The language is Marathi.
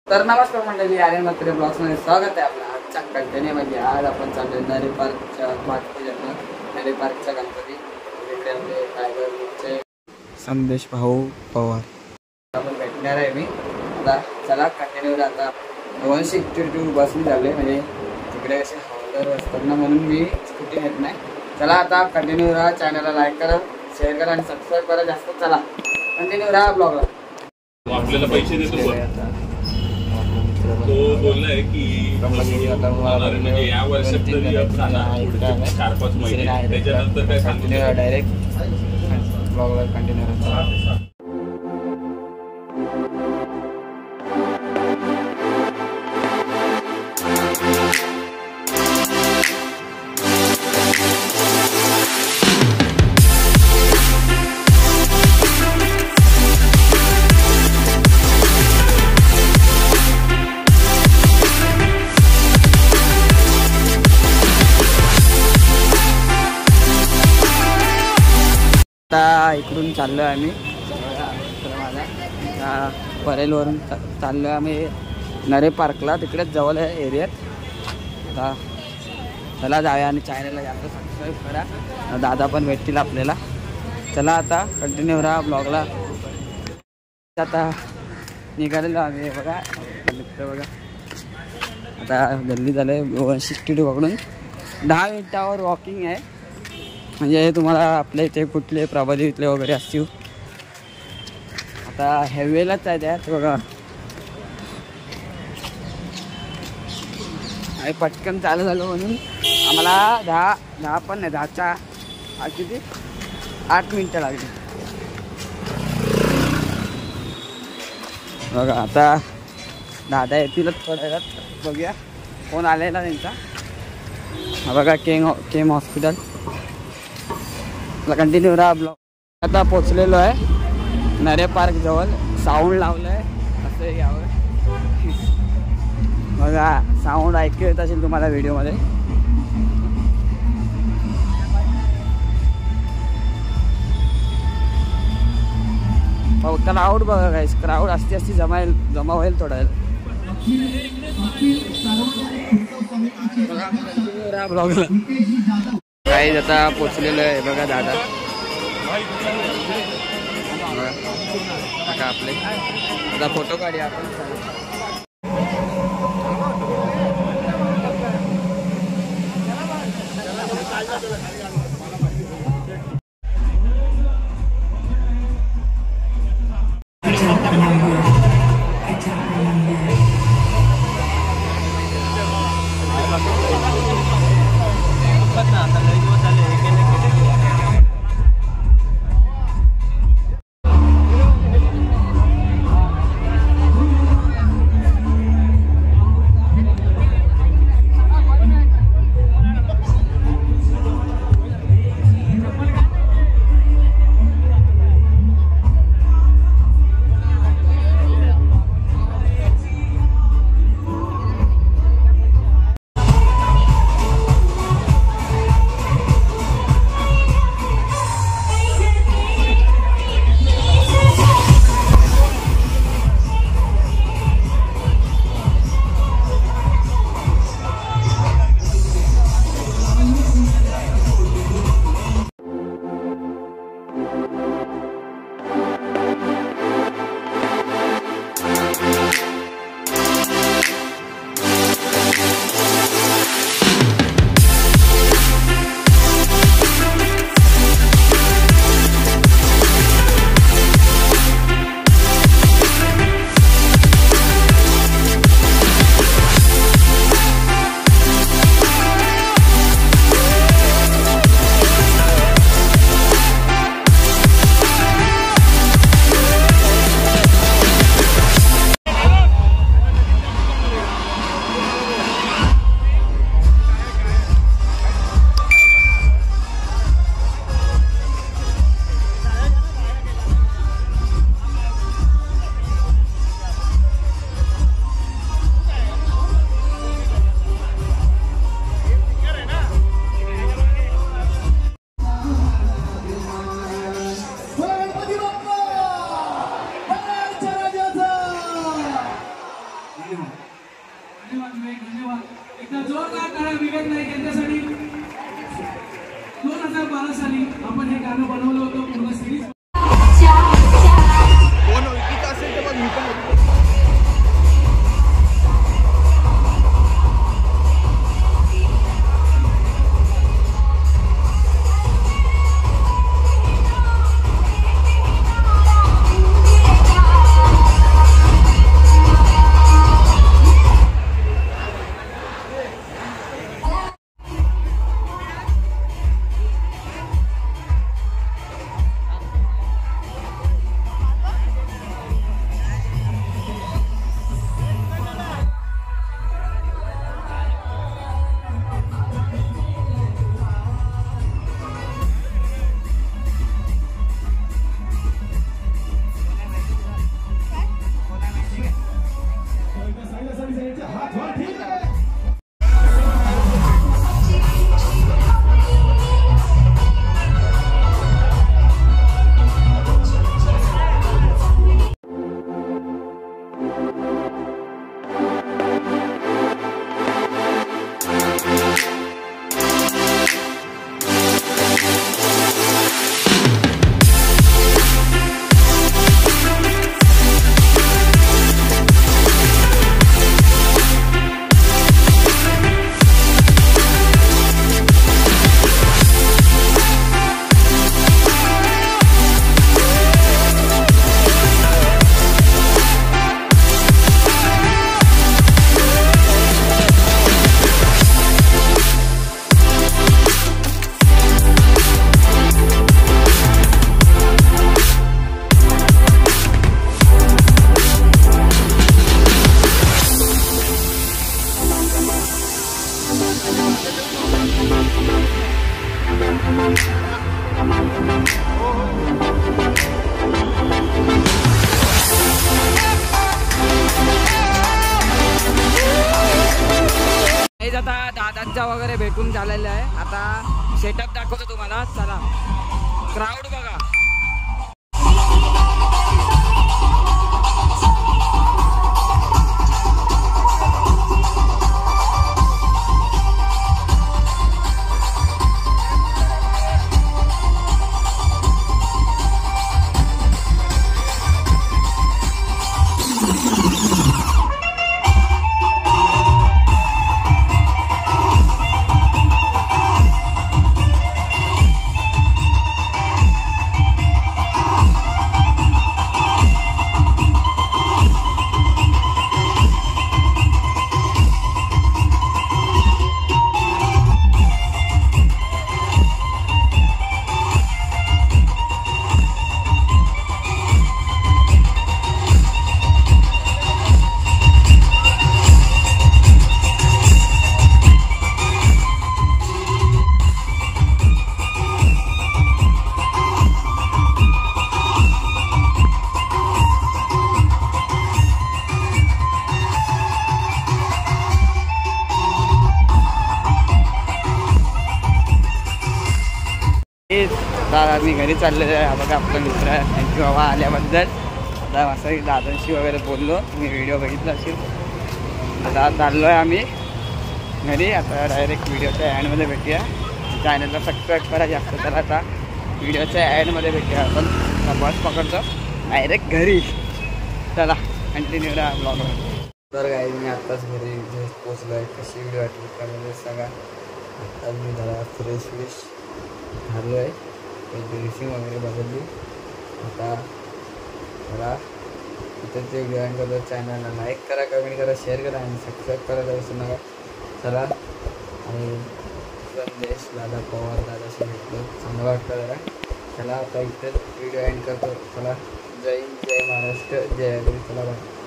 तर नमस्कार मंडळी, आर्यन म्हात्रे ब्लॉग्समध्ये स्वागत आहे आपलं आजच्या कंटेन्यूमध्ये. आज आपण चाललोय नरे पार्कच्या नरे पार्कचा गणपती. इकडे आपले टायगरचे संदेश भाऊ पवार आपण भेटणार आहे. मी आता चला कंटिन्यू. आता 162 बसने झाले, म्हणजे तिकडे कसे हॉलर असतात ना, म्हणून मी स्कूटी घेत नाही. चला आता कंटिन्यू राहा. चॅनलला लाईक करा, शेअर करा आणि सबस्क्राईब करा. जास्त चला कंटिन्यू राहा ब्लॉगला. आपल्याला पैसे देतो तो बोललाय की म्हणजे या वर्षात तरी 4-5 महिने त्याच्यानंतर काय सांगितलं डायरेक्ट ब्लॉगला कंटिन्यू राहा. आता इकडून चाललो आहे आम्ही माझा परेलवरून चाललो आहे आम्ही नरे पार्कला, तिकडेच जवळ आहे एरियात. आता चला जाऊया आणि चॅनलला जास्त सबस्क्राईब करा. दादा पण भेटतील आपल्याला. चला आता कंटिन्यू राहा ब्लॉगला. आता निघालेलो आम्ही. बघा मित्र बघा, आता जल्दी झालं आहे. 162 पकडून 10 मिनिटावर वॉकिंग आहे. म्हणजे तुम्हाला आपल्या इथे कुठले प्रभादेवी इथले वगैरे असतील. आता हायवेलाच आहे त्यात बघा. आणि पटकन चालू झालं म्हणून आम्हाला 10 पण नाही, 10च्या किती 8 मिनटं लागली बघा. आता दादा येतीलच थोड्या वेळात, बघूया फोन आलेला त्यांचा. हा बघा केम हॉस्पिटल. कंटिन्यू राहा ब्लॉग. आता पोचलेलो आहे नरे पार्क जवळ. साऊंड लावलं आहे असं यावं बघा. साऊंड ऐकू येत असेल तुम्हाला व्हिडिओमध्ये. क्राऊड बघा गाईस, क्राऊड असती जमा होईल थोडा ब्लॉगला. काही आता पोचलेलं आहे बघा दादा. बघा आपले आता फोटो काढूया आपण. धन्यवाद एकदा जोरदार टाळ्या विवेक नाईक यांच्यासाठी 2012 साली आपण हे गाणं बनवलं होतं पूर्ण सिरीज आता दादांच्या वगैरे भेटून झालेलं आहे. आता सेटअप दाखवतो तुम्हाला. चला क्राऊड बघा. आता मी घरी चाललेलो आहे. बघा आपला मित्र आहे. थँक्यू बाबा आल्याबद्दल. आता असं दादांशी वगैरे बोललो. तुम्ही व्हिडिओ बघितला असेल. आता चाललो आहे आम्ही घरी. आता डायरेक्ट व्हिडिओच्या ॲडमध्ये भेटूया. चॅनलला सबस्क्राईब करा जास्त. तर आता व्हिडिओच्या ॲडमध्ये भेटूया. आपण बस पकडतो डायरेक्ट घरी. चला कंटिन्यू राहा ब्लॉगवर. तर काय मी आत्ताच घरी पोचलो आहे. कशी व्हिडिओ वाटली त्यामध्ये सांगा. आता मी जरा फ्रेश झालो आहे. ड्रेसिंग वगैरे बदलली. आता मला इथंचे व्हिडिओ एंड करतो. चॅनलला लाईक करा, कमेंट करा, शेअर करा आणि सबस्क्राईब करायला विसरू नका. चला आणि संदेश दादा पवार दादाशी भेटलो. चांगलं वाटतं जरा. चला आता इथंच व्हिडिओ एंड करतो. चला जय हिंद, जय महाराष्ट्र, जय आगरी. चला बाय.